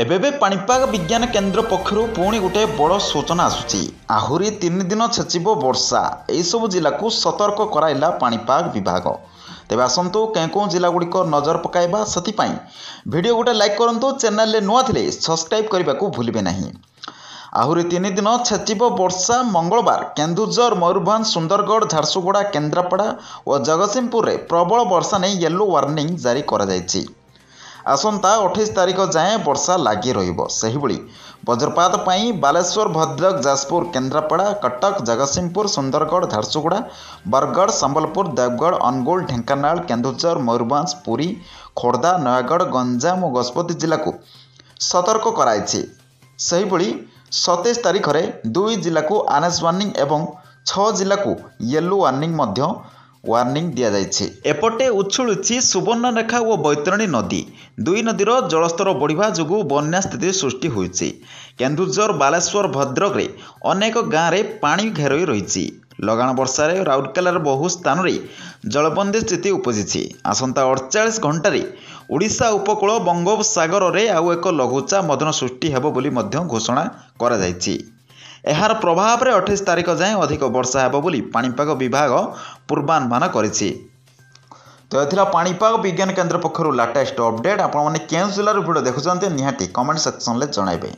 एबेबे पाणीपाग विज्ञान केन्द्र पक्षरु पुणी गोटे बड़ सूचना आसुची। आहुरी 3 दिन छेचिब वर्षा यही सब जिला को सतर्क कराइला पाणीपाग विभाग। तेबे आसंतु कें जिलागुड़िक नजर पकाइबा सतिपाई वीडियो गोटे लाइक करंतु, चैनल रे नुआ थिले सब्सक्राइब करने को भूलिबे नहीं। आहुरी 3 दिन छेचिब वर्षा मंगलवार केन्दुझर, मयूरभंज, सुंदरगढ़, झारसुगुड़ा, केन्द्रापड़ा और जगतसिंहपुर रे प्रबल वर्षा नहीं येलो वार्निंग जारी करा जायछि। आसंता 28 तारिख जाए वर्षा लगी रही। वज्रपात पाई बालेश्वर, भद्रक, जाजपुर, केन्द्रापड़ा, कटक, जगतसिंहपुर, सुंदरगढ़, झारसुगुड़ा, बरगढ़, संबलपुर, देवगढ़, अनुगुल, ढेंकानाल, केन्दुझर, मयूरभंज, पुरी, खोर्धा, नयागढ़, गंजाम और गजपति जिला को सतर्क कराई। 27 तारिख में 2 जिला को ऑरेंज वार्निंग एवं 6 जिला को येलो वार्निंग वार्निंग दि जाइए। एपटे उछुलुची सुवर्णरेखा और बैतरणी नदी। 2 नदीर जलस्तर बढ़िया जो बन्या स्थिति सृष्टि होइछि। केन्दुझर, बालेश्वर, भद्रक रे अनेक गाँव में पानी घेरई रही। लगाण वर्षा राउरकेलार बहु स्थान में जलबंदी स्थिति उपजी। आसंता 48 घंटे ओडिशा उपकूल बंगोपसागर में आउ एक लघुचाप मदन सृष्टि हेबो बोली मध्य घोषणा करा जायछि। एहार प्रभाव में 28 तारिख जाए अधिक वर्षा हेबो बोली पाणीपाग विभाग पूर्वानुमान करिछि। तो यह पाणीपाग विज्ञान केन्द्र पक्षर लाटेस्ट अपडेट। आपण मैंने केउं जिलार वीडियो देखुछन्ते निहाती कमेंट सेक्शन में जणाइबे।